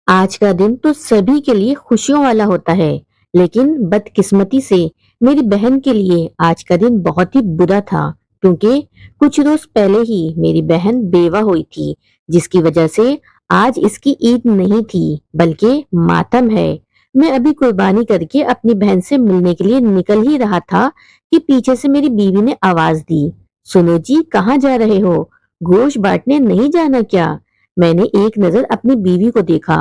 आज का दिन तो सभी के लिए खुशियों वाला होता है, लेकिन बदकिस्मती से मेरी बहन के लिए आज का दिन बहुत ही बुरा था, क्योंकि कुछ रोज पहले ही मेरी बहन बेवा हुई थी, जिसकी वजह से आज इसकी ईद नहीं थी, बल्कि मातम है। मैं अभी कुर्बानी करके अपनी बहन से मिलने के लिए निकल ही रहा था कि पीछे से मेरी बीवी ने आवाज दी, सुनो जी, कहाँ जा रहे हो? गोश्त बांटने नहीं जाना क्या? मैंने एक नजर अपनी बीवी को देखा।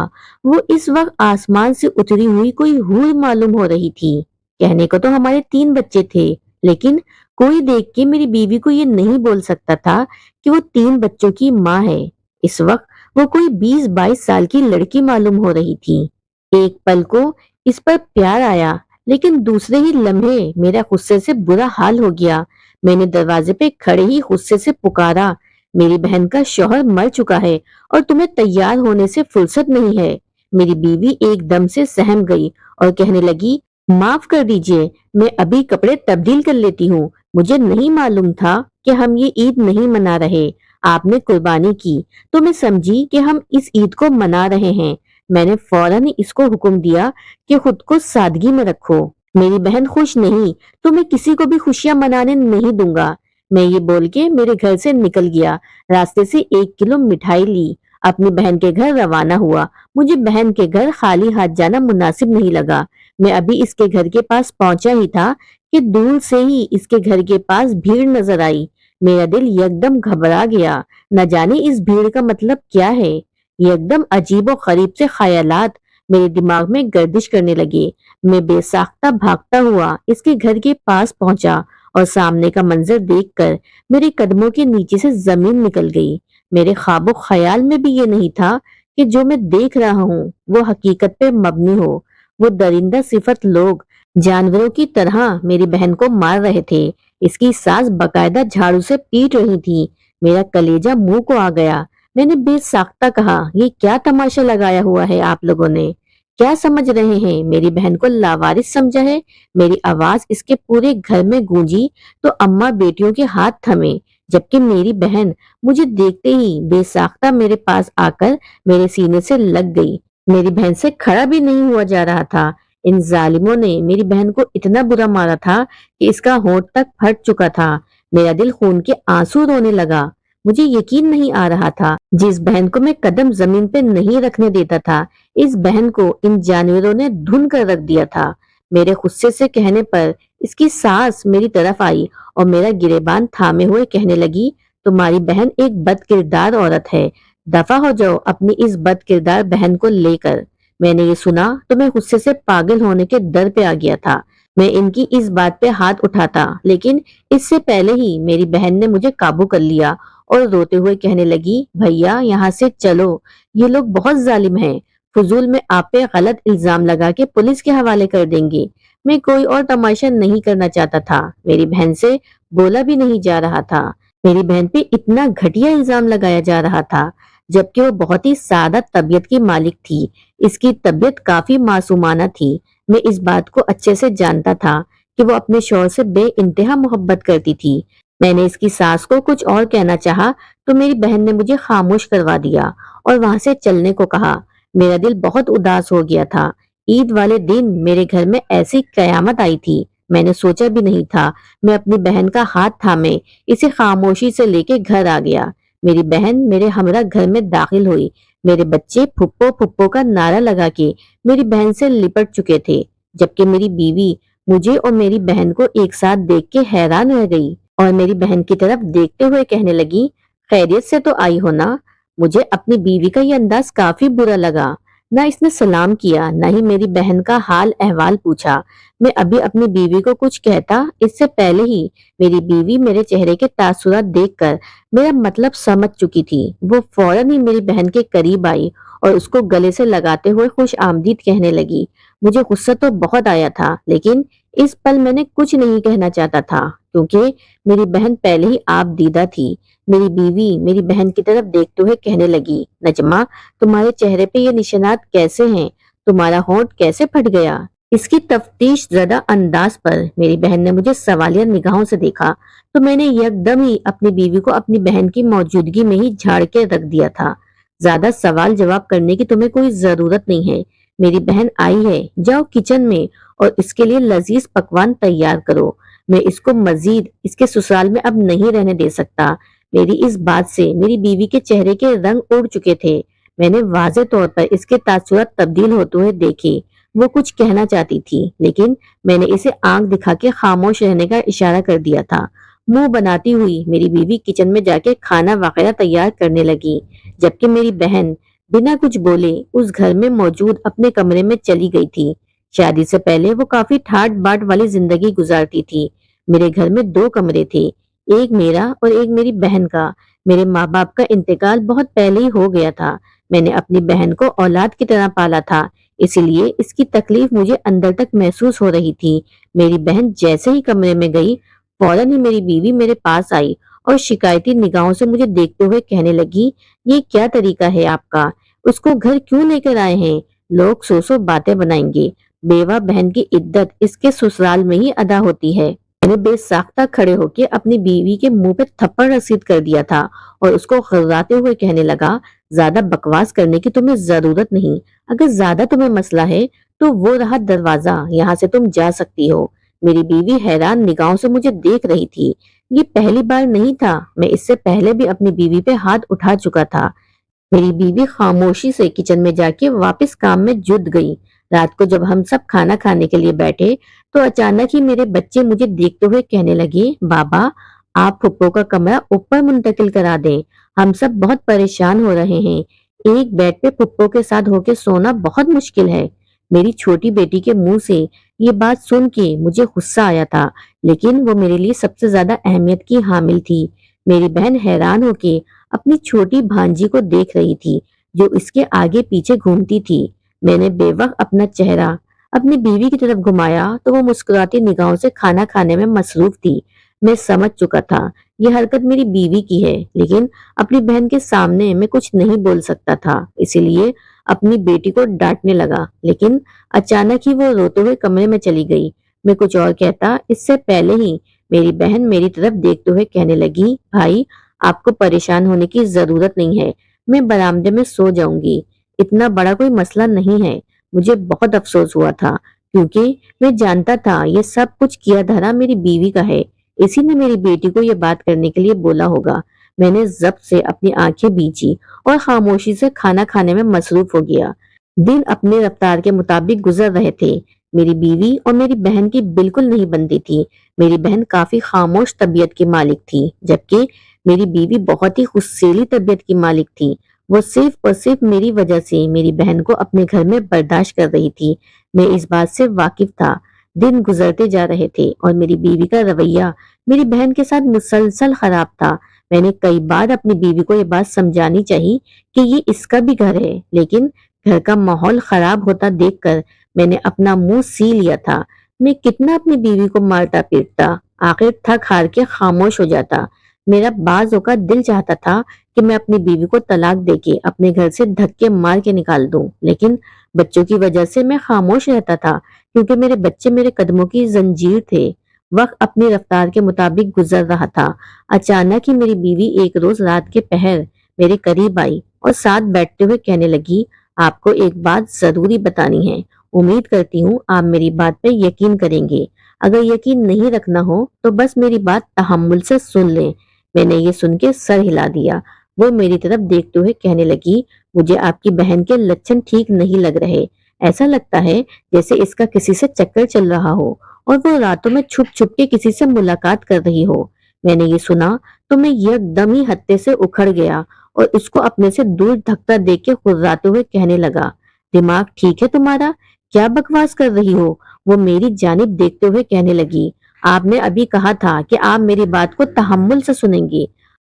वो इस वक्त आसमान से उतरी हुई कोई हूर मालूम हो रही थी। कहने को तो हमारे 3 बच्चे थे, लेकिन कोई देख के मेरी बीवी को ये नहीं बोल सकता था कि वो 3 बच्चों की माँ है। इस वक्त वो कोई 20-22 साल की लड़की मालूम हो रही थी। एक पल को इस पर प्यार आया, लेकिन दूसरे ही लम्हे मेरा गुस्से से बुरा हाल हो गया। मैंने दरवाजे पे खड़े ही गुस्से से पुकारा, मेरी बहन का शौहर मर चुका है और तुम्हें तैयार होने से फुर्सत नहीं है। मेरी बीवी एकदम से सहम गई और कहने लगी, माफ कर दीजिए, मैं अभी कपड़े तब्दील कर लेती हूँ। मुझे नहीं मालूम था कि हम ये ईद नहीं मना रहे। आपने कुर्बानी की तो मैं समझी कि हम इस ईद को मना रहे हैं। मैंने फौरन ही इसको हुक्म दिया कि खुद को सादगी में रखो। मेरी बहन खुश नहीं तो मैं किसी को भी खुशियां मनाने नहीं दूंगा। मैं ये बोल के मेरे घर से निकल गया। रास्ते से 1 किलो मिठाई ली, अपनी बहन के घर रवाना हुआ। मुझे बहन के घर खाली हाथ जाना मुनासिब नहीं लगा। मैं अभी इसके घर के पास पहुंचा ही था कि दूर से ही इसके घर के पास भीड़ नजर आई। मेरा दिल एकदम घबरा गया। न जाने इस भीड़ का मतलब क्या है। ये एकदम अजीब और गरीब से ख्यालात मेरे दिमाग में गर्दिश करने लगे। मैं बेसाख्ता भागता हुआ इसके घर के पास पहुंचा और सामने का मंजर देखकर मेरे कदमों के नीचे से जमीन निकल गई। मेरे ख्वाबो ख्याल में भी ये नहीं था कि जो मैं देख रहा हूँ वो हकीकत पे मबनी हो। वो दरिंदा सिफत लोग जानवरों की तरह मेरी बहन को मार रहे थे। इसकी सास बकायदा झाड़ू से पीट रही थी। मेरा कलेजा मुंह को आ गया। मैंने बेसाख्ता कहा, ये क्या तमाशा लगाया हुआ है आप लोगों ने? क्या समझ रहे हैं? मेरी बहन को लावारिस समझा है? मेरी आवाज इसके पूरे घर में गूंजी तो अम्मा बेटियों के हाथ थमे, जबकि मेरी बहन मुझे देखते ही बेसाख्ता मेरे पास आकर मेरे सीने से लग गई। मेरी बहन से खड़ा भी नहीं हुआ जा रहा था। इन जालिमों ने मेरी बहन को इतना बुरा मारा था कि इसका होंठ तक फट चुका था। मेरा दिल खून के आंसू रोने लगा। मुझे यकीन नहीं आ रहा था, जिस बहन को मैं कदम जमीन पे नहीं रखने देता था, इस बहन को इन जानवरों ने धुन कर रख दिया था। मेरे गुस्से से कहने पर इसकी सास मेरी तरफ आई और मेरा गिरेबान थामे हुए कहने लगी, तुम्हारी बहन एक बद किरदार औरत है। दफा हो जाओ अपनी इस बद किरदार बहन को लेकर। मैंने ये सुना तो मैं गुस्से से पागल होने के दर पे आ गया था। मैं इनकी इस बात पे हाथ उठाता, लेकिन इससे पहले ही मेरी बहन ने मुझे काबू कर लिया और रोते हुए कहने लगी, भैया यहाँ से चलो, ये लोग बहुत जालिम हैं। फजूल में आप पे गलत इल्जाम लगा के पुलिस के हवाले कर देंगे। मैं कोई और तमाशा नहीं करना चाहता था। मेरी बहन से बोला भी नहीं जा रहा था। मेरी बहन पे इतना घटिया इल्जाम लगाया जा रहा था, जबकि वो बहुत ही सादा तबीयत की मालिक थी। इसकी तबीयत काफी मासूमाना थी। मैं इस बात को अच्छे से जानता था कि वो अपने शौहर से बेइंतहा मोहब्बत करती थी। मैंने इसकी सास को कुछ और कहना चाहा तो मेरी बहन ने मुझे खामोश करवा दिया और वहां से चलने को कहा। मेरा दिल बहुत उदास हो गया था। ईद वाले दिन मेरे घर में ऐसी कयामत आई थी, मैंने सोचा भी नहीं था। मैं अपनी बहन का हाथ थामे इसे खामोशी से लेके घर आ गया। मेरी बहन मेरे हमरा घर में दाखिल हुई। मेरे बच्चे फुप्पो फुप्पो का नारा लगा के मेरी बहन से लिपट चुके थे, जबकि मेरी बीवी मुझे और मेरी बहन को एक साथ देख के हैरान रह गई और मेरी बहन की तरफ देखते हुए कहने लगी, खैरियत से तो आई हो ना? मुझे अपनी बीवी का ये अंदाज काफी बुरा लगा। ना इसने सलाम किया, ना ही मेरी बहन का हाल अहवाल पूछा। मैं अभी अपनी बीवी को कुछ कहता, इससे पहले ही मेरी बीवी मेरे चेहरे के तासुरात देखकर मेरा मतलब समझ चुकी थी। वो फौरन ही मेरी बहन के करीब आई और उसको गले से लगाते हुए खुश आमदीद कहने लगी। मुझे गुस्सा तो बहुत आया था, लेकिन इस पल मैंने कुछ नहीं कहना चाहता था, क्योंकि मेरी बहन पहले ही आप दीदा थी। मेरी बीवी मेरी बहन की तरफ देखते हुए कहने लगी, नजमा, तुम्हारे चेहरे पे ये निशानात कैसे हैं? तुम्हारा होंठ कैसे फट गया? इसकी तफ्तीश ज़दा अंदाज पर मेरी बहन ने मुझे सवालिया निगाहों से देखा तो मैंने यकदम ही अपनी बीवी को अपनी बहन की मौजूदगी में ही झाड़ के रख दिया था। ज्यादा सवाल जवाब करने की तुम्हें कोई जरूरत नहीं है। मेरी बहन आई है, जाओ किचन में और इसके लिए लजीज पकवान तैयार करो। मैं इसको मजीद इसके ससुराल में अब नहीं रहने दे सकता। मेरी इस बात से मेरी बीवी के चेहरे के रंग उड़ चुके थे। मैंने वाज़े तौर पर इसके तासुरात तब्दील होते हुए देखे। वो कुछ कहना चाहती थी, लेकिन मैंने इसे आंख दिखा के खामोश रहने का इशारा कर दिया था। मुंह बनाती हुई मेरी बीवी किचन में जाके खाना वगैरह तैयार करने लगी, जबकि मेरी बहन बिना कुछ बोले उस घर में मौजूद अपने कमरे में चली गई थी। शादी से पहले वो काफी ठाट बाट वाली जिंदगी गुजारती थी। मेरे घर में दो कमरे थे, एक मेरा और एक मेरी बहन का। मेरे माँ बाप का इंतकाल बहुत पहले ही हो गया था। मैंने अपनी बहन को औलाद की तरह पाला था, इसीलिए इसकी तकलीफ मुझे अंदर तक महसूस हो रही थी। मेरी बहन जैसे ही कमरे में गई, फौरन ही मेरी बीवी मेरे पास आई और शिकायती निगाहों से मुझे देखते हुए कहने लगी, ये क्या तरीका है आपका? उसको घर क्यों लेकर आए हैं? लोग सौ सौ बातें बनाएंगे। बेवा बहन की इद्दत इसके ससुराल में ही अदा होती है। मैंने बेसाख्ता खड़े होकर अपनी बीवी के मुंह पे थप्पड़ रसीद कर दिया था और उसको खर्राते हुए कहने लगा, ज्यादा बकवास करने की तुम्हें जरूरत नहीं। अगर ज्यादा तुम्हें मसला है तो वो रहा दरवाजा, यहाँ से तुम जा सकती हो। मेरी बीवी हैरान निगाहों से मुझे देख रही थी। ये पहली बार नहीं था, मैं इससे पहले भी अपनी बीवी पे हाथ उठा चुका था। मेरी बीवी खामोशी से किचन में जाके वापस काम में जुट गई। रात को जब हम सब खाना खाने के लिए बैठे, तो अचानक ही मेरे बच्चे मुझे देखते हुए कहने लगे, बाबा आप फुप्पो का कमरा ऊपर मुंतकिल करा दें। हम सब बहुत परेशान हो रहे हैं। एक बेड पे फुप्पो के साथ होके सोना बहुत मुश्किल है। मेरी छोटी बेटी के मुंह से ये बात सुन के मुझे गुस्सा आया था, लेकिन वो मेरे लिए सबसे ज्यादा अहमियत की हामिल थी। मेरी बहन हैरान होके अपनी छोटी भांजी को देख रही थी, जो इसके आगे पीछे घूमती थी। मैंने बेवक्त अपना चेहरा अपनी बीवी की तरफ घुमाया तो वो मुस्कुराती निगाहों से खाना खाने में मसरूफ थी। मैं समझ चुका था ये हरकत मेरी बीवी की है, लेकिन अपनी बहन के सामने मैं कुछ नहीं बोल सकता था, इसीलिए अपनी बेटी को डांटने लगा। लेकिन अचानक ही वो रोते हुए कमरे में चली गई। मैं कुछ और कहता इससे पहले ही मेरी बहन मेरी तरफ देखते हुए कहने लगी, भाई आपको परेशान होने की जरूरत नहीं है, मैं बरामदे में सो जाऊंगी। इतना बड़ा कोई मसला नहीं है। मुझे बहुत अफसोस हुआ था, क्योंकि मैं जानता था ये सब कुछ किया धरा मेरी बीवी का है। इसी ने मेरी बेटी को ये बात करने के लिए बोला होगा। मैंने जब्त से अपनी आंखें बीची और खामोशी से खाना खाने में मसरूफ हो गया। दिन अपने रफ्तार के मुताबिक गुजर रहे थे। मेरी बीवी और मेरी बहन की बिल्कुल नहीं बनती थी। मेरी बहन काफी खामोश तबीयत की मालिक थी, जबकि मेरी बीवी बहुत ही गुस्सैली तबीयत की मालिक थी। वो सिर्फ और सिर्फ मेरी वजह से मेरी बहन को अपने घर में बर्दाश्त कर रही थी। मैं इस बात से वाकिफ था। दिन गुजरते जा रहे थे और मेरी बीवी का रवैया मेरी बहन के साथ मुसलसल खराब था। मैंने कई बार अपनी बीवी को ये बात समझानी चाहिए कि ये इसका भी घर है, लेकिन घर का माहौल खराब होता देखकर मैंने अपना मुंह सी लिया था। मैं कितना अपनी बीवी को मारता पीटता, आखिर थक हार के खामोश हो जाता। मेरा बाज औक़ात दिल चाहता था कि मैं अपनी बीवी को तलाक देके अपने घर से धक्के मार के निकाल दूं, लेकिन बच्चों की वजह से मैं खामोश रहता था, क्योंकि मेरे बच्चे मेरे कदमों की जंजीर थे। वक्त अपनी रफ्तार के मुताबिक गुजर रहा था। अचानक ही मेरी बीवी एक रोज रात के पहर मेरे करीब आई और साथ बैठते हुए कहने लगी, आपको एक बात जरूरी बतानी है। उम्मीद करती हूँ आप मेरी बात पे यकीन करेंगे। अगर यकीन नहीं रखना हो तो बस मेरी बात तहम्मुल से सुन लें। मैंने ये सुन के सर हिला दिया। वो मेरी तरफ देखते हुए कहने लगी, मुझे आपकी बहन के लक्षण ठीक नहीं लग रहे। ऐसा लगता है जैसे इसका किसी से चक्कर चल रहा हो और वो रातों में छुप छुप के किसी से मुलाकात कर रही हो। मैंने ये सुना तो मैं एकदम ही हत्ते से उखड़ गया और उसको अपने से दूर धक्का दे के कुर्राते हुए कहने लगा, दिमाग ठीक है तुम्हारा? क्या बकवास कर रही हो? वो मेरी जानिब देखते हुए कहने लगी, आपने अभी कहा था कि आप मेरी बात को तहम्मुल से सुनेंगी।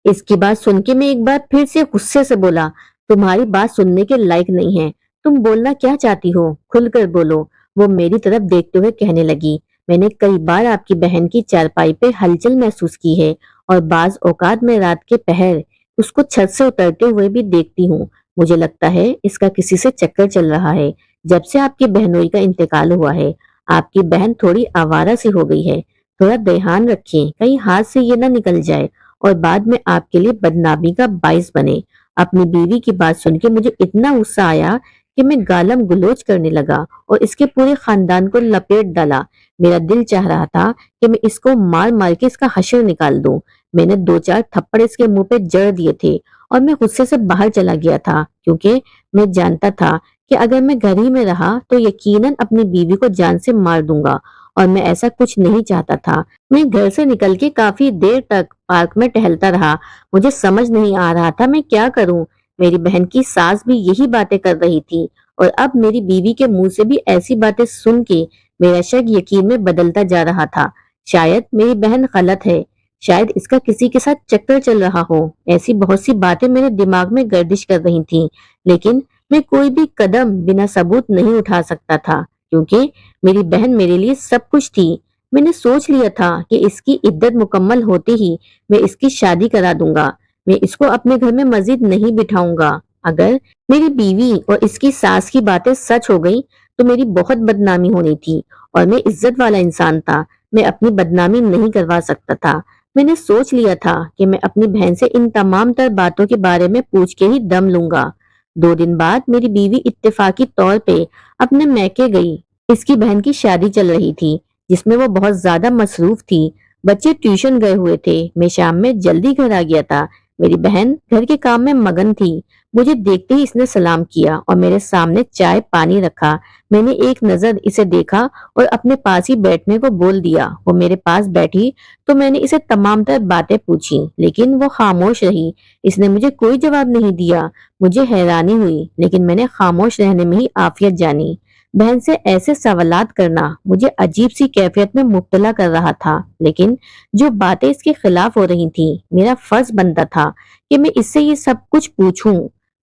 इसकी बात सुन के मैं एक बार फिर से गुस्से से बोला, तुम्हारी बात सुनने के लायक नहीं है। तुम बोलना क्या चाहती हो? खुलकर बोलो। वो मेरी तरफ देखते हुए कहने लगी, मैंने कई बार आपकी बहन की चारपाई पे हलचल महसूस की है और बाज औकात में रात के पहर उसको छत से उतरते हुए भी देखती हूँ। मुझे लगता है इसका किसी से चक्कर चल रहा है। जब से आपकी बहनोई का इंतकाल हुआ है, आपकी बहन थोड़ी आवारा सी हो गई है। थोड़ा ध्यान रखें, कहीं हाथ से ये ना निकल जाए और बाद में आपके लिए बदनामी का बाइस बने। اپنی بیوی کی بات سن کے مجھے اتنا غصہ آیا کہ میں گالم گلوچ کرنے لگا اور اس کے پورے خاندان کو لپیٹ ڈالا۔ میرا دل چاہ رہا تھا کہ میں اس کو مار مار کے اس کا حشر نکال دوں۔ میں نے 2-4 تھپڑ اس کے منہ پہ جڑ دیے تھے اور میں غصے سے باہر چلا گیا تھا، کیونکہ میں جانتا تھا کہ اگر میں گھر ہی میں رہا تو یقیناً اپنی بیوی کو جان سے مار دوں گا، اور میں ایسا کچھ نہیں چاہتا تھا۔ میں گھر سے نکل کے کافی دیر تک پارک میں ٹہلتا رہا۔ مجھے سمجھ نہیں آ رہا تھا میں کیا کروں۔ میری بہن کی ساس بھی یہی باتیں کر رہی تھی، اور اب میری بیوی کے منہ سے بھی ایسی باتیں سن کے میرا شک یقین میں بدلتا جا رہا تھا۔ شاید میری بہن غلط ہے، شاید اس کا کسی کے ساتھ چکر چل رہا ہو۔ ایسی بہت سی باتیں میرے دماغ میں گردش کر رہی تھیں، لیکن میں کوئی بھی قدم بنا ثبوت نہیں اٹھا سکتا تھا، کیونکہ میری بہن میرے لیے سب کچھ تھی۔ میں نے سوچ لیا تھا کہ اس کی عدت مکمل ہوتے ہی میں اس کی شادی کرا دوں گا۔ میں اس کو اپنے گھر میں مزید نہیں بٹھاؤں گا۔ اگر میری بیوی اور اس کی ساس کی باتیں سچ ہو گئی تو میری بہت بدنامی ہونی تھی، اور میں عزت والا انسان تھا، میں اپنی بدنامی نہیں کروا سکتا تھا۔ میں نے سوچ لیا تھا کہ میں اپنی بہن سے ان تمام تر باتوں کے بارے میں پوچھ کے ہی دم لوں گا۔ 2 دن بعد میری بیوی اتفاقی طور پہ اپنے میکے گئی۔ اس کی بہن کی شادی چل رہی تھی، جس میں وہ بہت زیادہ مصروف تھی۔ بچے ٹیوشن گئے ہوئے تھے۔ میں شام میں جلدی گھر آ گیا تھا۔ میری بہن گھر کے کام میں مگن تھی۔ مجھے دیکھتے ہی اس نے سلام کیا اور میرے سامنے چائے پانی رکھا۔ میں نے ایک نظر اسے دیکھا اور اپنے پاس ہی بیٹھنے کو بول دیا۔ وہ میرے پاس بیٹھی تو میں نے اسے تمام تر باتیں پوچھی، لیکن وہ خاموش رہی۔ اس نے مجھے کوئی جواب نہیں دیا۔ مجھے حیرانی ہوئی، لیکن میں نے خاموش رہنے میں ہی عافیت جانی۔ بہن سے ایسے سوالات کرنا مجھے عجیب سی کیفیت میں مبتلا کر رہا تھا، لیکن جو باتیں اس کے خلاف ہو رہی تھیں، میرا فرض بنتا تھا کہ میں اس سے یہ سب کچھ پوچھوں۔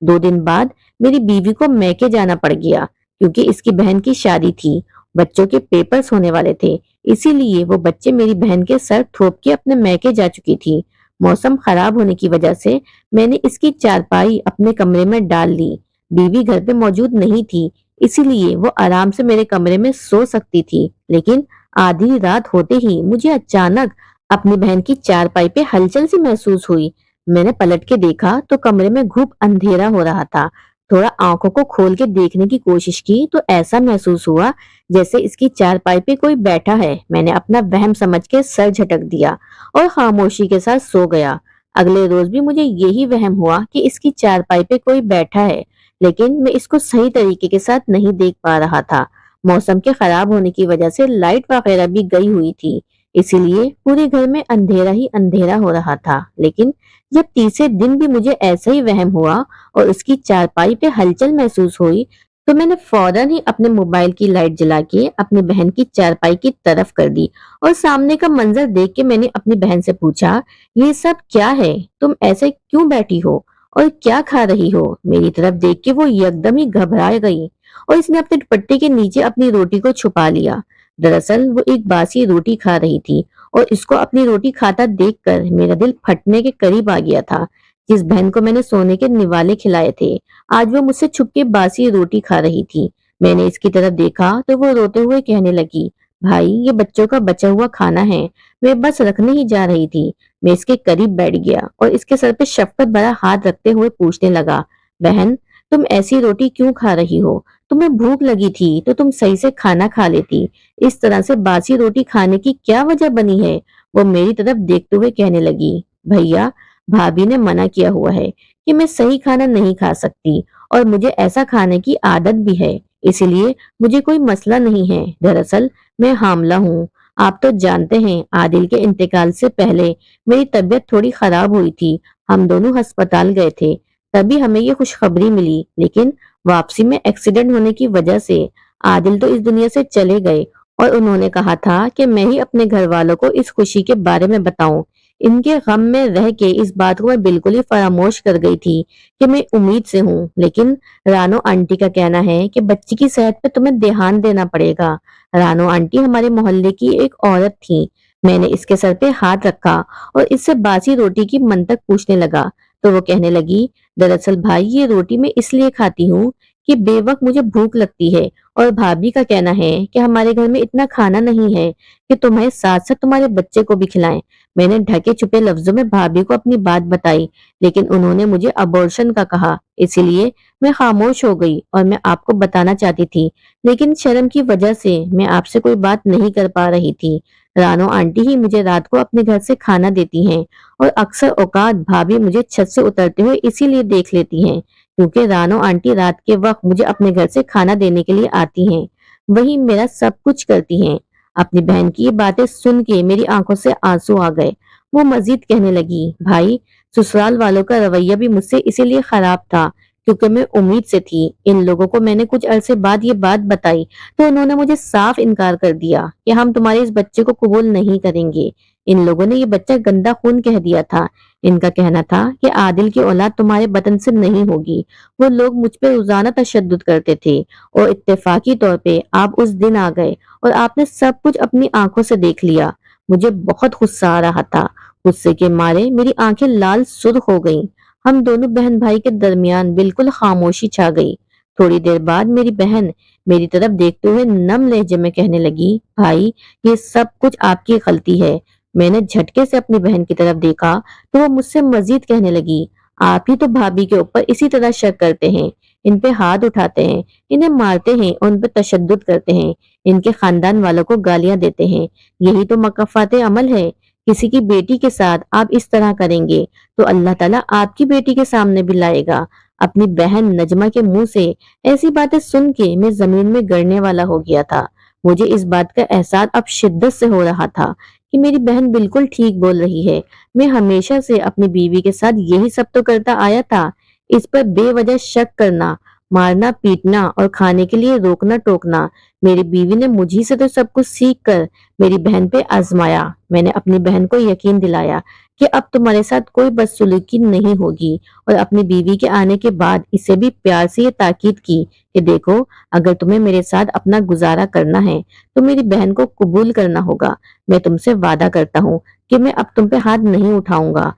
2 دن بعد میری بیوی کو میکے جانا پڑ گیا، کیونکہ اس کی بہن کی شادی تھی۔ بچوں کے پیپرز ہونے والے تھے، اسی لیے وہ بچے میری بہن کے سر تھوپ کے اپنے میکے جا چکی تھی۔ موسم خراب ہونے کی وجہ سے میں نے اس کی چارپائی اپنے کمرے میں ڈال لی۔ بیوی گھر پہ موجود نہیں تھی، اسی لیے وہ آرام سے میرے کمرے میں سو سکتی تھی، لیکن آدھی رات ہوتے ہی مجھے اچانک اپنی بہن کی چارپائی پہ ہلچل سی محسوس ہوئی۔ میں نے پلٹ کے دیکھا تو کمرے میں گھوپ اندھیرا ہو رہا تھا۔ تھوڑا آنکھوں کو کھول کے دیکھنے کی کوشش کی تو ایسا محسوس ہوا جیسے اس کی چارپائی پہ کوئی بیٹھا ہے۔ میں نے اپنا وہم سمجھ کے سر جھٹک دیا اور خاموشی کے ساتھ سو گیا۔ اگلے روز بھی مجھے یہی وہم ہوا کہ اس کی چارپائی پہ کوئی بیٹھا ہے، لیکن میں اس کو صحیح طریقے کے ساتھ نہیں دیکھ پا رہا تھا۔ موسم کے خراب ہونے کی وجہ سے لائٹ وغیرہ بھی گئی ہوئی تھی، اسی لیے پورے گھر میں اندھیرا ہی اندھیرا ہو رہا تھا۔ لیکن جب تیسرے دن بھی مجھے ایسا ہی وہم ہوا اور اس کی چارپائی پہ ہلچل محسوس ہوئی تو میں نے فوراً ہی اپنے موبائل کی لائٹ جلا کے اپنی بہن کی چارپائی کی طرف کر دی، اور سامنے کا منظر دیکھ کے میں نے اپنی بہن سے پوچھا، یہ سب کیا ہے؟ تم ایسے کیوں بیٹھی ہو اور کیا کھا رہی ہو؟ میری طرف دیکھ کے وہ یکدم ہی گھبرا گئی اور اس نے اپنے دوپٹے کے نیچے اپنی روٹی کو چھپا لیا۔ دراصل وہ ایک باسی روٹی کھا رہی تھی، اور اس کو اپنی روٹی کھاتا دیکھ کر میرا دل پھٹنے کے قریب آ گیا تھا۔ جس بہن کو میں نے سونے کے نوالے کھلائے تھے، آج وہ مجھ سے چھپ کے باسی روٹی کھا رہی تھی۔ میں نے اس کی طرف دیکھا تو وہ روتے ہوئے کہنے لگی، بھائی یہ بچوں کا بچا ہوا کھانا ہے، میں بس رکھنے ہی جا رہی تھی۔ میں اس کے قریب بیٹھ گیا اور اس کے سر پہ شفقت بھرا ہاتھ رکھتے ہوئے پوچھنے لگا، بہن تم ایسی روٹی کیوں کھا رہی ہو؟ تمہیں بھوک لگی تھی تو تم صحیح سے کھانا کھا لیتی، اس طرح سے باسی روٹی کھانے کی کیا وجہ بنی ہے؟ وہ میری طرف دیکھتے ہوئے کہنے لگی، بھیا بھابھی نے منع کیا ہوا ہے کہ میں صحیح کھانا نہیں کھا سکتی، اور مجھے ایسا کھانے کی عادت بھی ہے، اسی لیے مجھے کوئی مسئلہ نہیں ہے۔ دراصل میں حاملہ ہوں۔ آپ تو جانتے ہیں عادل کے انتقال سے پہلے میری طبیعت تھوڑی خراب ہوئی تھی، ہم دونوں ہسپتال گئے تھے، تبھی ہمیں یہ خوشخبری ملی، لیکن واپسی میں ایکسیڈنٹ ہونے کی وجہ سے عادل تو اس دنیا سے چلے گئے، اور انہوں نے کہا تھا کہ میں ہی اپنے گھر والوں کو اس خوشی کے بارے میں بتاؤں۔ ان کے غم میں رہ کے اس بات کو میں بالکل ہی فراموش کر گئی تھی کہ میں امید سے ہوں، لیکن رانو آنٹی کا کہنا ہے کہ بچی کی صحت پہ تمہیں دھیان دینا پڑے گا۔ رانو آنٹی ہمارے محلے کی ایک عورت تھی۔ میں نے اس کے سر پہ ہاتھ رکھا اور اس سے باسی روٹی کی منطق پوچھنے لگا تو وہ کہنے لگی، دراصل بھائی یہ روٹی میں اس لیے کھاتی ہوں کہ बे वक्त मुझे भूख लगती है और भाभी का कहना है कि हमारे घर में इतना खाना नहीं है कि तुम्हारे साथ साथ तुम्हारे बच्चे को भी खिलाएं। मैंने ढके छुपे लफ्जों में भाभी को अपनी बात बताई, लेकिन उन्होंने मुझे अबॉर्शन का कहा, इसीलिए मैं खामोश हो गई और मैं आपको बताना चाहती थी, लेकिन शर्म की वजह से मैं आपसे कोई बात नहीं कर पा रही थी। रानो आंटी ही मुझे रात को अपने घर से खाना देती हैं और अक्सर औकात भाभी मुझे छत से उतरते हुए इसीलिए देख लेती हैं क्योंकि रानो आंटी रात के वक्त मुझे अपने घर से खाना देने के लिए आती हैं, वही मेरा सब कुछ करती हैं। अपनी बहन की ये बातें सुन के मेरी आंखों से आंसू आ गए। वो मजीद कहने लगी, भाई ससुराल वालों का रवैया भी मुझसे इसीलिए खराब था क्योंकि मैं उम्मीद से थी। इन लोगों को मैंने कुछ अरसे बाद ये बात बताई तो उन्होंने मुझे साफ इनकार कर दिया कि हम तुम्हारे इस बच्चे को कबूल नहीं करेंगे। इन लोगों ने ये बच्चा गंदा खून कह दिया था। इनका कहना था कि आदिल की औलाद तुम्हारे बतन से नहीं होगी। वो लोग मुझ पे रोजाना तशद्दुद करते थे और इत्तेफाकी तौर पे आप उस दिन आ गए और आपने सब कुछ अपनी आंखों से देख लिया। मुझे बहुत गुस्सा आ रहा था। गुस्से के मारे मेरी आंखें लाल सुर्ख हो गईं। हम दोनों बहन भाई के दरमियान बिल्कुल खामोशी छा गई। थोड़ी देर बाद मेरी बहन मेरी तरफ देखते हुए नम लहजे में कहने लगी, भाई ये सब कुछ आपकी गलती है। मैंने झटके से अपनी बहन की तरफ देखा तो वो मुझसे मजीद कहने लगी, आप ही तो भाभी के ऊपर इसी तरह शक करते हैं, इन पे हाथ उठाते हैं, इन्हें मारते हैं और उन पे तशद्दुद करते हैं, इनके खानदान वालों को गालियां देते हैं। यही तो मकफ़ाते अमल है। किसी की बेटी के साथ आप इस तरह करेंगे तो अल्लाह ताला आपकी बेटी के सामने भी लाएगा। अपनी बहन नजमा के मुंह से ऐसी बातें सुन के मैं जमीन में गिरने वाला हो गया था। मुझे इस बात का एहसास अब शिद्दत से हो रहा था कि मेरी बहन बिल्कुल ठीक बोल रही है। मैं हमेशा से अपनी बीवी के साथ यही सब तो करता आया था। इस पर बेवजह शक करना, मारना पीटना और खाने के लिए रोकना टोकना, मेरी बीवी ने मुझी से तो सब कुछ सीख कर मेरी बहन पे आजमाया। मैंने अपनी बहन को यकीन दिलाया कि अब तुम्हारे साथ कोई बदसलूकी नहीं होगी और अपनी बीवी के आने के बाद इसे भी प्यार से ये ताकीद की कि देखो, अगर तुम्हें मेरे साथ अपना गुजारा करना है तो मेरी बहन को कबूल करना होगा। मैं तुमसे वादा करता हूँ कि मैं अब तुम पे हाथ नहीं उठाऊंगा।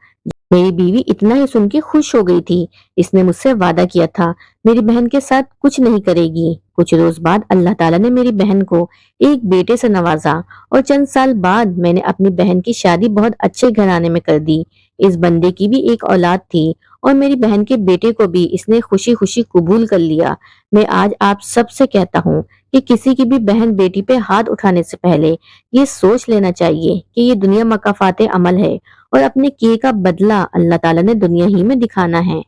मेरी बीवी इतना ही सुन के खुश हो गई थी। इसने मुझसे वादा किया था मेरी बहन के साथ कुछ नहीं करेगी। कुछ रोज बाद अल्लाह ताला ने मेरी बहन को एक बेटे से नवाजा और चंद साल बाद मैंने अपनी बहन की शादी बहुत अच्छे घराने में कर दी। इस बंदे की भी एक औलाद थी और मेरी बहन के बेटे को भी इसने खुशी खुशी कबूल कर लिया। मैं आज आप सबसे कहता हूँ कि किसी की भी बहन बेटी पे हाथ उठाने से पहले ये सोच लेना चाहिए कि ये दुनिया मकाफाते अमल है और अपने किए का बदला अल्लाह ताला ने दुनिया ही में दिखाना है।